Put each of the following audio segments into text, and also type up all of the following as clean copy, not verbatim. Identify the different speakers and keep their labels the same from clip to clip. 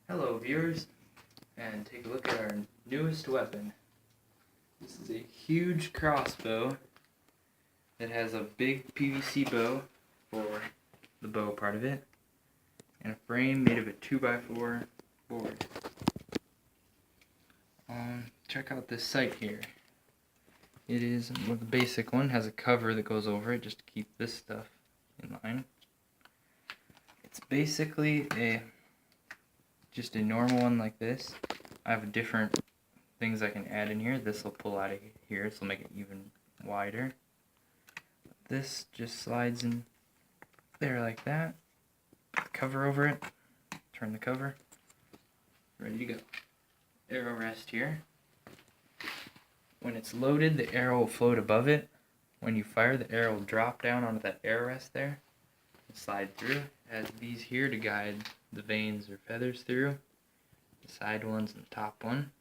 Speaker 1: Hello viewers, and take a look at our newest weapon. This is a huge crossbow that has a big PVC bow for the bow part of it, and a frame made of a 2x4 board. Check out this sight here. It is the basic one, has a cover that goes over it just to keep this stuff in line. It's basically just a normal one like this. I have different things I can add in here. This will pull out of here, so make it even wider. This just slides in there like that. Put the cover over it. Turn the cover. Ready to go. Arrow rest here. When it's loaded, the arrow will float above it. When you fire, the arrow will drop down onto that arrow rest there and slide through. It has these here to guide the vanes or feathers through. The side ones and the top one.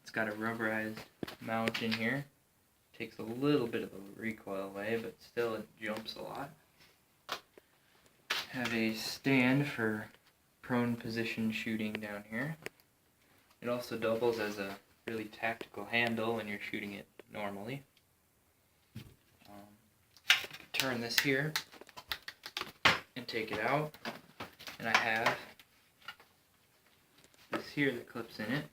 Speaker 1: It's got a rubberized mount in here. Takes a little bit of the recoil away, but still it jumps a lot. Have a stand for prone position shooting down here. It also doubles as a really tactical handle when you're shooting it normally. Turn this here and take it out, and I have this here that clips in it.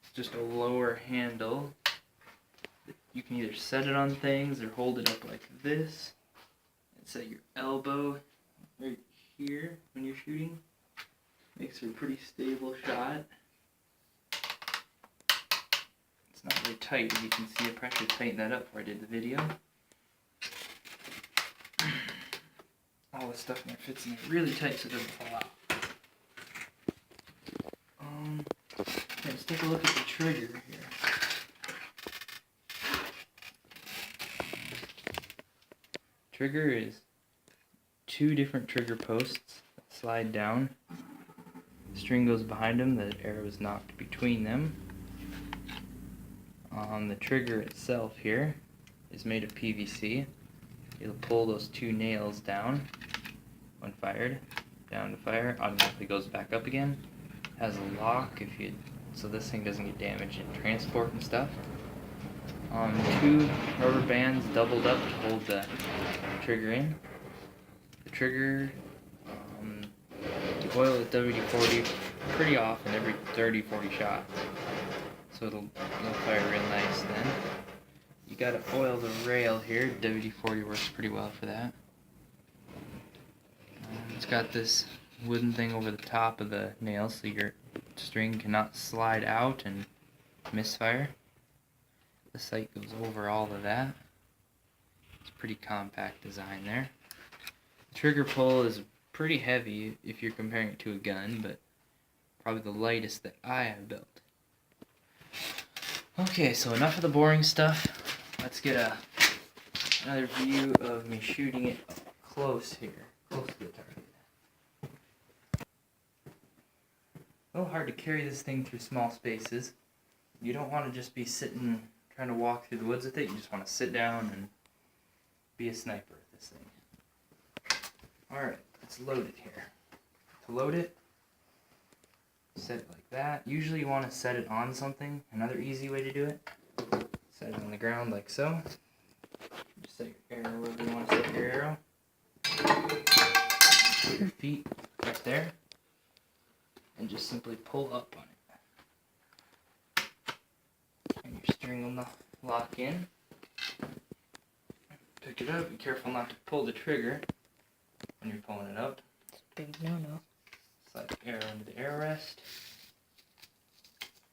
Speaker 1: It's just a lower handle. You can either set it on things or hold it up like this and set your elbow right here when you're shooting. Makes for a pretty stable shot. It's not really tight, as you can see. I pressure tightened that up before I did the video. All the stuff in there fits in there really tight so it doesn't fall out. Okay, let's take a look at the trigger here. Trigger is two different trigger posts that slide down. The string goes behind them, the arrow is knocked between them. The trigger itself here is made of PVC. It'll pull those two nails down when fired. Down to fire, automatically goes back up again. Has a lock so this thing doesn't get damaged in transport and stuff. Two rubber bands doubled up to hold the trigger in. The trigger, you oil with WD-40 pretty often, every 30-40 shots. So it'll fire real nice then. You gotta oil the rail here. WD-40 works pretty well for that. It's got this wooden thing over the top of the nail so your string cannot slide out and misfire. The sight goes over all of that. It's a pretty compact design there. The trigger pull is pretty heavy if you're comparing it to a gun, but probably the lightest that I have built. Okay, so enough of the boring stuff. Let's get another view of me shooting it up close here, close to the target. A little hard to carry this thing through small spaces. You don't want to just be sitting trying to walk through the woods with it. You just want to sit down and be a sniper with this thing. Alright, let's load it here. To load it, set it like that. Usually you want to set it on something. Another easy way to do it, set it on the ground like so. Just set your arrow wherever you want to set your arrow. Put your feet right there, and just simply pull up on it. And your string will lock in. Pick it up. Be careful not to pull the trigger when you're pulling it up.
Speaker 2: It's a big no-no.
Speaker 1: Slide the arrow into the arrow rest.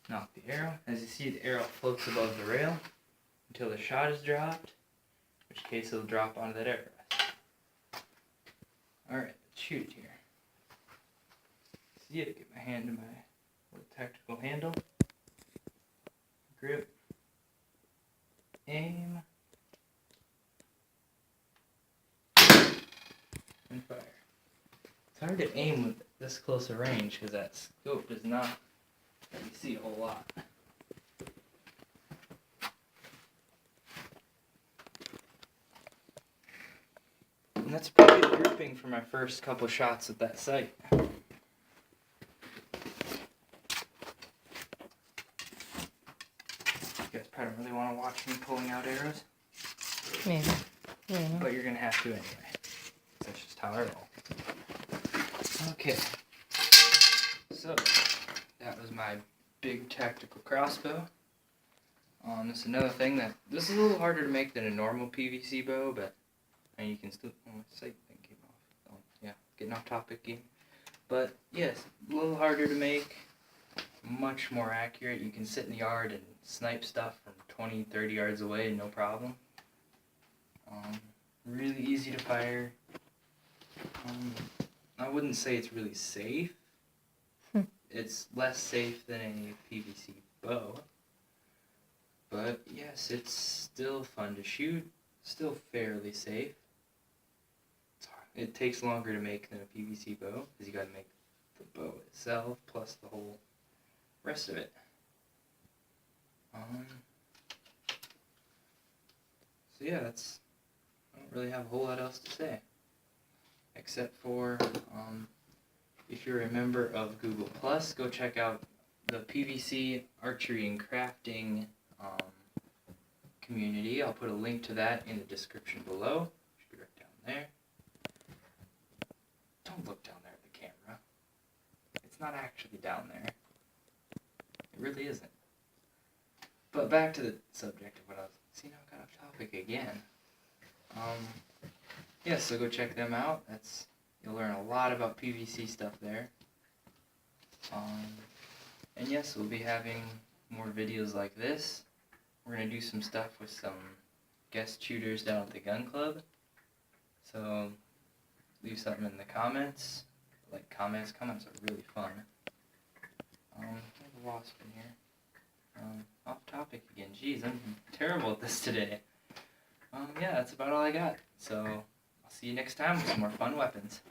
Speaker 1: Knock the arrow. As you see, the arrow floats above the rail until the shot is dropped, in which case it'll drop onto that arrow rest. Alright, let's shoot it here. See it, get my hand to my little tactical handle. Grip. Aim. And fire. It's hard to aim with this close a range because that scope does not let you see a whole lot. And that's probably the grouping for my first couple shots at that site. You guys probably don't really want to watch me pulling out arrows.
Speaker 2: Maybe. Yeah.
Speaker 1: But you're going to have to anyway. That's just how I roll. Okay. So, that was my big tactical crossbow. This is another thing that, this is a little harder to make than a normal PVC bow, but and you can still, oh, my sight thing came off. Oh, yeah, getting off topic again. But, yes, a little harder to make, much more accurate. You can sit in the yard and snipe stuff from 20, 30 yards away, no problem. Really easy to fire. I wouldn't say it's really safe. It's less safe than a PVC bow. But yes, it's still fun to shoot. Still fairly safe. It takes longer to make than a PVC bow, because you gotta make the bow itself, plus the whole rest of it. So yeah, that's, I don't really have a whole lot else to say. Except for, if you're a member of Google+, go check out the PVC archery and crafting community. I'll put a link to that in the description below. Should be right down there. Don't look down there at the camera. It's not actually down there. It really isn't. But back to the subject of what I was... See, now I got off topic again. Yeah, so go check them out. You'll learn a lot about PVC stuff there. And yes, we'll be having more videos like this. We're going to do some stuff with some guest shooters down at the gun club. So leave something in the comments. Like comments are really fun. There's a wasp in here. Off topic again. Jeez, I'm terrible at this today. Yeah, that's about all I got. So I'll see you next time with some more fun weapons.